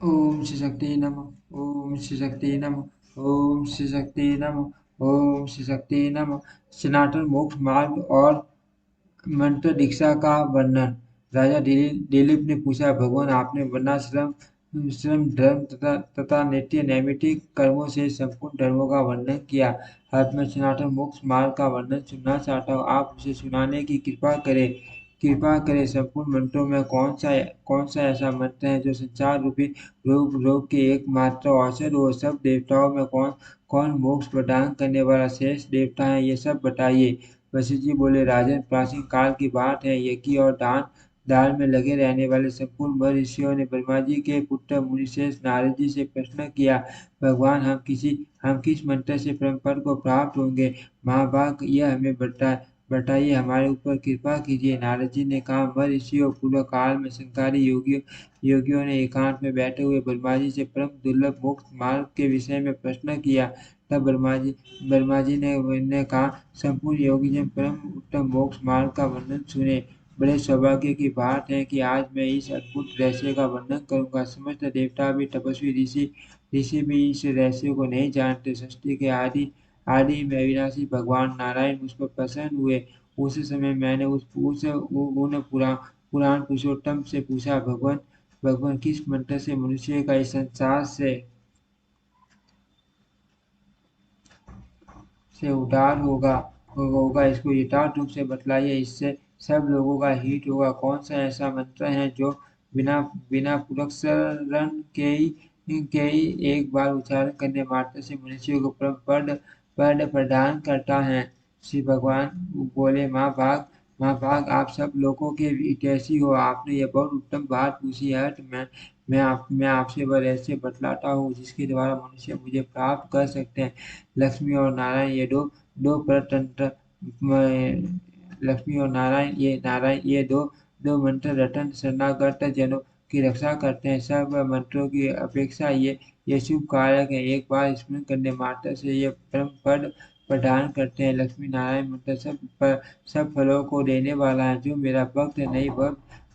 ओम श्री शक्ति नमः। ओम श्री शक्ति नमः। ओम श्री शक्ति नमः। ओम श्री शक्ति नमः। सनातन मोक्ष मार्ग और मंत्र दीक्षा का वर्णन। राजा दिलीप ने पूछा, भगवान आपने वर्णाश्रम श्रम धर्म तथा नित्य नैमित्तिक कर्मों से संपूर्ण धर्मों का वर्णन किया। अब मैं सनातन मोक्ष मार्ग का वर्णन सुनना चाहता हूँ, आप उसे सुनाने की कृपा करें। संपूर्ण मंत्रों में कौन सा ऐसा मंत्र है जो संसार रूपी रोग की एकमात्र औषध हो। सब देवताओं में कौन कौन मोक्ष प्रदान करने वाला शेष देवता है, ये सब बताइए। वशिष्ठ जी बोले, राजन, प्राचीन काल की बात है। यज्ञ और दान में लगे रहने वाले संपूर्ण महर्षियों ने ब्रह्मा जी के पुत्र मुनिश्रेष्ठ नारद जी से प्रश्न किया, भगवान, हम किस मंत्र से परम पद को प्राप्त होंगे। महाभाग, यह हमें बताइए, हमारे ऊपर कृपा कीजिए। नारद जी ने कहा, महर्षियों, पूर्व काल में संकारी योगियों ने एकांत में बैठे हुए ब्रह्मा जी से परम दुर्लभ मोक्ष मार्ग के विषय में प्रश्न किया। तब ब्रह्मा जी ने कहा, संपूर्ण योगी जन परम उत्तम मोक्ष मार्ग का वर्णन सुने। बड़े सौभाग्य की बात है कि आज मैं इस अद्भुत रहस्य का वर्णन करूंगा। समस्त देवता भी, तपस्वी ऋषि भी इस रहस्य को नहीं जानते। सृष्टि के आदि आदि में अविनाशी भगवान नारायण मुझ पर प्रसन्न हुए। उस समय मैंने उन पुराण पुरुषोत्तम से पूछा, भगवान, किस मंत्र से मनुष्य का इस संसार से उद्धार होगा, इसको यथार्थ रूप से बतलाइए, इससे सब लोगों का हित होगा। कौन सा ऐसा मंत्र है जो बिना बिना पुरस्करण के ही एक बार उच्चारण करने मात्र से मनुष्य को परम पद प्रदान करता है। श्री भगवान बोले, माँ भाग, आप सब लोगों के हितैषी हो, आपने यह बहुत उत्तम बात पूछी है। तो मैं आपसे वह रहस्य बतलाता हूँ जिसके द्वारा मनुष्य मुझे प्राप्त कर सकते हैं। लक्ष्मी और नारायण, ये दो दो परतंत्र लक्ष्मी और नारायण ये दो मंत्र रतन शरणागत जनों की रक्षा करते हैं। सब मंत्रों की अपेक्षा ये शुभ कारक है। एक बार स्मरण करने मात्र से ये परम पद प्रदान करते हैं। लक्ष्मी नारायण मंत्र सब फलों को देने वाला है। जो मेरा भक्त नहीं,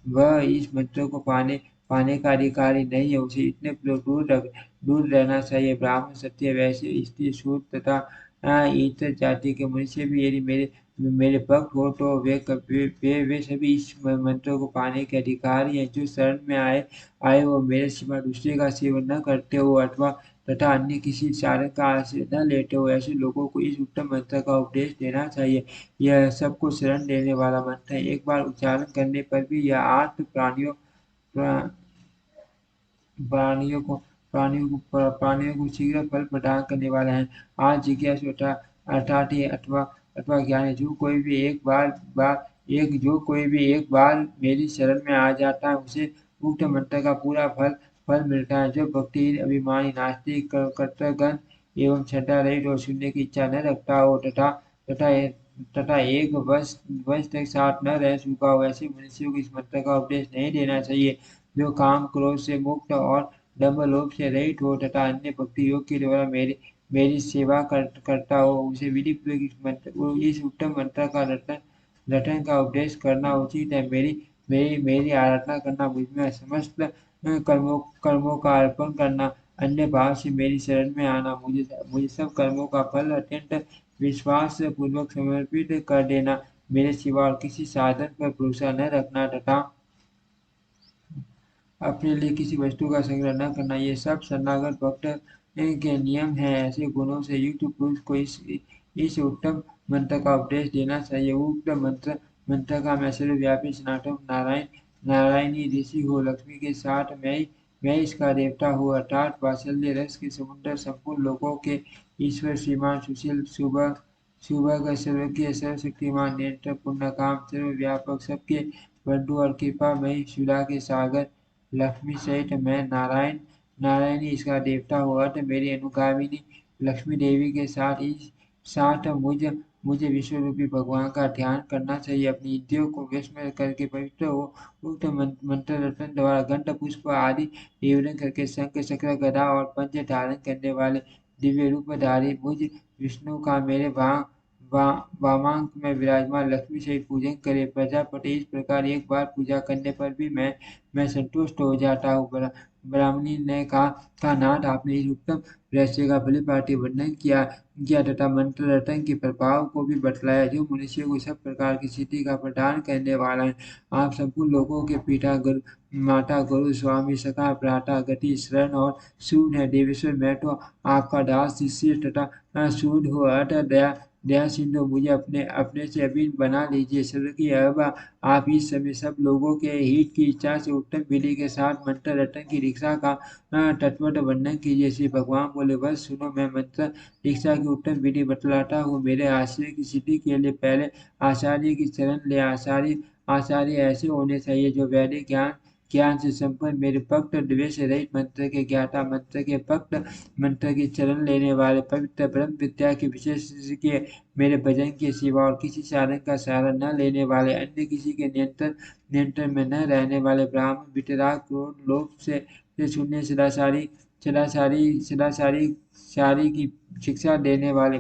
वह इस मंत्र को पाने का अधिकारी नहीं है। उसे इतने दूर रहना चाहिए। ब्राह्मण, क्षत्रिय, वैश्य, स्त्री, शूद्र तथा इतर जाति के मनुष्य भी यदि मेरे भक्त हो तो वे सभी इस मंत्र को पाने के अधिकारी हैं। जो शरण में आए वो मेरे सिवा दूसरे का सेवन न करते हो अथवा तथा अन्य किसी साधक का आश्रय न लेते हो, ऐसे लोगों को इस उत्तम मंत्र का उपदेश देना चाहिए। यह सबको शरण देने वाला मंत्र है। एक बार उच्चारण करने पर भी यह आठ प्रा- प्राणियों को प्राणियों को शीघ्र फल प्रदान करने वाला है। आज जिज्ञासु अर्थात ये अथवा ज्ञानी, जो कोई भी एक बार मेरी शरण में आ जाता है, उसे उक्त मंत्र का पूरा फल मिलता है। जो भक्तिहीन, अभिमानी, नास्तिक, कर्तृगण एवं श्रद्धा रहित और सुनने की इच्छा न रखता हो तथा तथा एक वर्ष तक साथ न रह चुका हो, ऐसे मनुष्यों को इस मंत्र का उपदेश नहीं देना चाहिए। जो काम क्रोध से मुक्त और दंभ लोभ से रहित हो तथा अन्य भक्ति योग के द्वारा मेरी सेवा करता हो, उसे विधि पूर्वक इस उत्तम मंत्र का रटन का उपदेश करना उचित है। मेरी आराधना करना, मुझमें समस्त कर्मों का अर्पण करना, अन्य भाव से मेरी शरण में आना, मुझे सब कर्मों का फल अत्यंत विश्वास पूर्वक समर्पित कर देना, मेरे सिवा और किसी साधन पर भरोसा न रखना तथा अपने लिए किसी वस्तु का संग्रह न करना, ये सब शरणागत भक्त के नियम हैं। ऐसे गुणों से युक्त पुरुष को इस उत्तम मंत्र का उपदेश देना चाहिए। उक्त मंत्र का मैं सर्वव्यापी सनातन नारायणी ऋषि हूँ। लक्ष्मी के साथ मैं इसका देवता हूँ, अर्थात वात्सल्य रस के समुद्र, संपूर्ण लोगों के ईश्वर, श्रीमान, सुशील, सुभग, सर्वज्ञ, सर्वशक्तिमान, निरंतर, पुण्यकाम, सर्वव्यापक, सबके बंधु और कृपामयी, सुधा के सागर, लक्ष्मी सहित मैं नारायण ही इसका देवता हूँ। अतः मेरी अनुगामिनी लक्ष्मी देवी के साथ मुझे विश्व रूपी भगवान का ध्यान करना चाहिए। अपनी इंद्रियों को वश में करके पवित्र हो उक्त मंत्र रत्न द्वारा गंध पुष्प आदि निवेदन करके शंख चक्र गदा और पंच धारण करने वाले दिव्य रूपधारी मुझ विष्णु का मेरे वामांक में विराजमान लक्ष्मी सहित पूजन करे। प्रजापति, इस प्रकार एक बार पूजा करने पर भी मैं संतुष्ट हो जाता हूँ। ब्राह्मणी ने कहा नाथ, आपने इस उत्तम रहस्य का भली भांति वर्णन किया किया तथा मंत्र रटन के प्रभाव को भी बतलाया, जो मनुष्य को सब प्रकार की सिद्धि का प्रदान करने वाला है। आप संपूर्ण लोगों के पिता गुरु, माता गुरु, स्वामी, सखा, भ्राता, गति, शरण और सूद है। देवेश्वर, मैं तो आपका दास, शिष्य तथा सूद हूँ। अतः दया दया सिंधु, मुझे अपने अपने से अभिन्न बना लीजिए। स्वर्गीय अबा, आप इस समय सब लोगों के हित की इच्छा से उत्तम विधि के साथ मंत्र रटन की दीक्षा का तत्वत वर्णन कीजिए। श्री भगवान बोले, बस सुनो, मैं मंत्र दीक्षा की उत्तम विधि बतलाता हूँ। मेरे आश्रय की सिद्धि के लिए पहले आचार्य की शरण ले। आचार्य ऐसे होने चाहिए जो वैदिक ज्ञान ज्ञान से संपन्न, मेरे भक्त, द्वेष रहित, मंत्र के ज्ञाता, मंत्र के भक्त, मंत्र की चरण लेने वाले, पवित्र ब्रह्म विद्या के विशेष के, मेरे भजन के सिवा और किसी साधन का सहारा न लेने वाले, अन्य किसी के नियंत्रण में न रहने वाले, ब्राह्मण, वितराग, क्रोध, लोभ से शून्य, सदाचारी की शिक्षा देने वाले,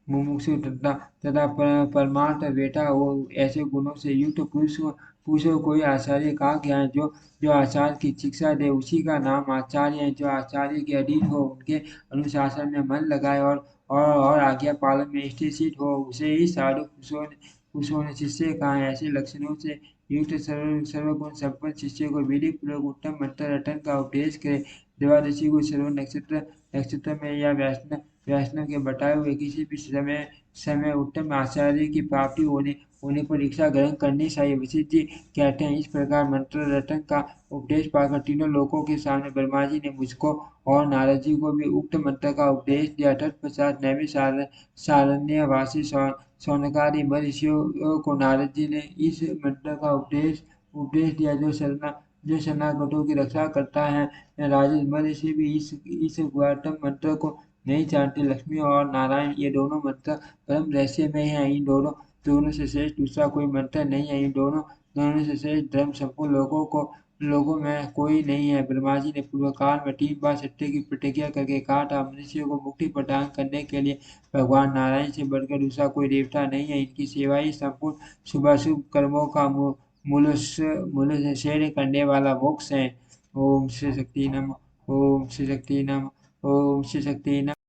मुमुक्षु तथा परमार्थ बेटा हो, ऐसे गुणों से युक्त पुरुष को कोई आचार्य कहा गया है। जो आचार्य की शिक्षा दे, उसी का नाम आचार्य है। जो आचार्य के अधीन हो, उनके अनुशासन में मन लगाए और आज्ञा पालन में स्थित हो, उसे ही साधु पुरुषों ने शिष्य कहा है। ऐसे लक्षणों से युक्त सर्वगुण संपन्न शिष्य को विधि पूर्वक उत्तम मंत्र रटन का उपदेश करे। द्वादशी को सर्व नक्षत्र में या वैष्णव के बताए हुए किसी भी समय उत्तम आचार्य की प्राप्ति होने पर दीक्षा ग्रहण करनी चाहिए। वशिष्ठ जी कहते हैं, इस प्रकार मंत्र रटन का उपदेश पाकर तीनों लोकों के सामने ब्रह्मा जी ने मुझको और नारद जी को भी उक्त मंत्र का उपदेश दिया। तत्पश्चात नैमिष सारण्यवासी शौनकादि महर्षियों को नारद जी ने इस मंत्र का उपदेश दिया, जो शरणागतों की रक्षा करता है। राजेश महर्षि भी इस गुह्यतम मंत्र को नहीं जानते। लक्ष्मी और नारायण, ये दोनों मंत्र परम रहस्य में है। इन दोनों से श्रेष्ठ दूसरा कोई मंत्र नहीं है। इन दोनों से श्रेष्ठ धर्म संपूर्ण लोगों में कोई नहीं है। ब्रह्मा जी ने पूर्व काल में 3 बार सत्य की प्रतिज्ञा करके कहा था, मनुष्य को मुक्ति प्रदान करने के लिए भगवान नारायण से बढ़कर दूसरा कोई देवता नहीं है। इनकी सेवा ही संपूर्ण शुभाशुभ कर्मों का मूल से शेर करने वाला मोक्ष है। ओम श्री शक्ति नमः। ओम श्री शक्ति नमः। ओम श्री शक्ति नमः।